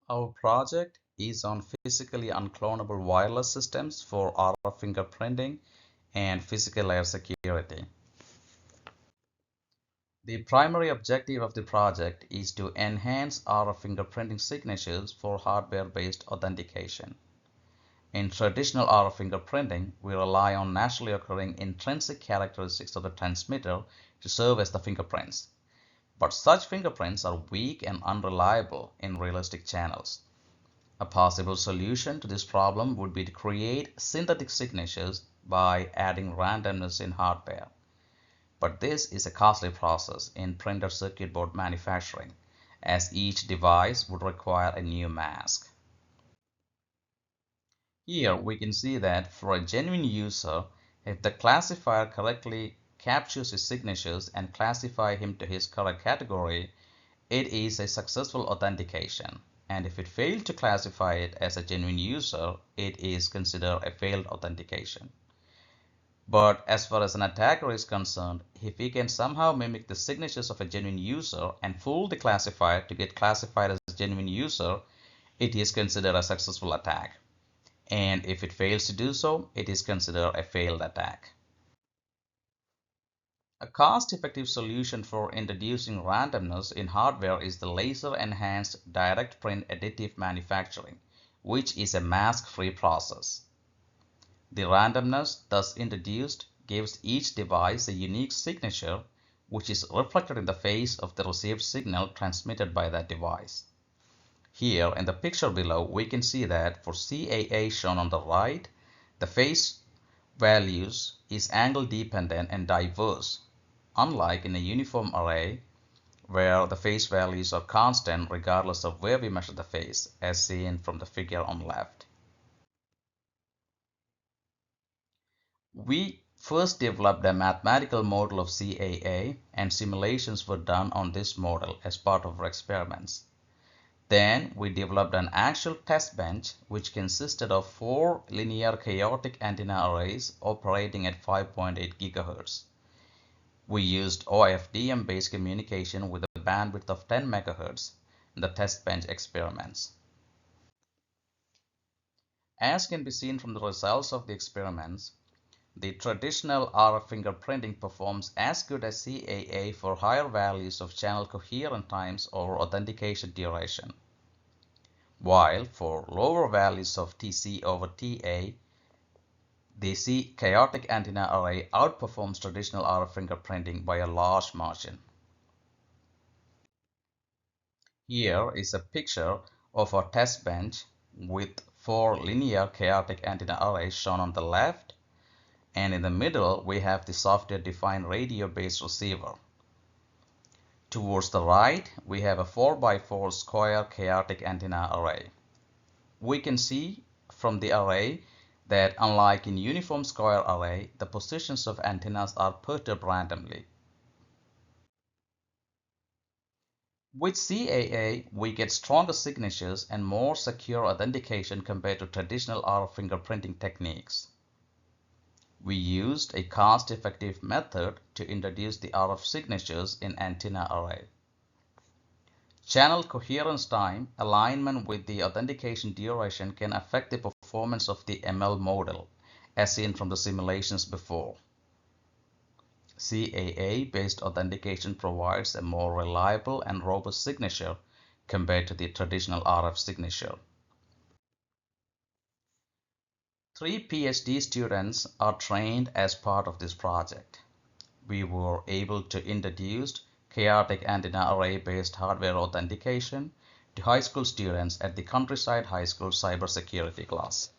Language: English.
Our project is on physically unclonable wireless systems for RF fingerprinting and physical layer security. The primary objective of the project is to enhance RF fingerprinting signatures for hardware-based authentication. In traditional RF fingerprinting, we rely on naturally occurring intrinsic characteristics of the transmitter to serve as the fingerprints. But such fingerprints are weak and unreliable in realistic channels. A possible solution to this problem would be to create synthetic signatures by adding randomness in hardware. But this is a costly process in printed circuit board manufacturing, as each device would require a new mask. Here we can see that for a genuine user, if the classifier correctly captures his signatures and classify him to his correct category, it is a successful authentication. And if it failed to classify it as a genuine user, it is considered a failed authentication. But as far as an attacker is concerned, if he can somehow mimic the signatures of a genuine user and fool the classifier to get classified as a genuine user, it is considered a successful attack. And if it fails to do so, it is considered a failed attack. A cost-effective solution for introducing randomness in hardware is the laser-enhanced direct print additive manufacturing, which is a mask-free process. The randomness thus introduced gives each device a unique signature, which is reflected in the face of the received signal transmitted by that device. Here in the picture below, we can see that for CAA shown on the right, the phase values is angle dependent and diverse, unlike in a uniform array where the phase values are constant regardless of where we measure the phase, as seen from the figure on the left. We first developed a mathematical model of CAA, and simulations were done on this model as part of our experiments. Then we developed an actual test bench which consisted of 4 linear chaotic antenna arrays operating at 5.8 GHz. We used OFDM based communication with a bandwidth of 10 MHz in the test bench experiments. As can be seen from the results of the experiments, the traditional RF fingerprinting performs as good as CAA for higher values of channel coherent times or authentication duration, while for lower values of TC over TA, the chaotic antenna array outperforms traditional RF fingerprinting by a large margin. Here is a picture of our test bench with 4 linear chaotic antenna arrays shown on the left, and in the middle we have the software-defined radio-based receiver. Towards the right, we have a 4x4 square chaotic antenna array. We can see from the array that unlike in uniform square array, the positions of antennas are perturbed randomly. With CAA, we get stronger signatures and more secure authentication compared to traditional RF fingerprinting techniques. We used a cost-effective method to introduce the RF signatures in antenna array. Channel coherence time, alignment with the authentication duration can affect the performance of the ML model, as seen from the simulations before. CAA-based authentication provides a more reliable and robust signature compared to the traditional RF signature. 3 PhD students are trained as part of this project. We were able to introduce chaotic antenna array-based hardware authentication to high school students at the Countryside High School cybersecurity class.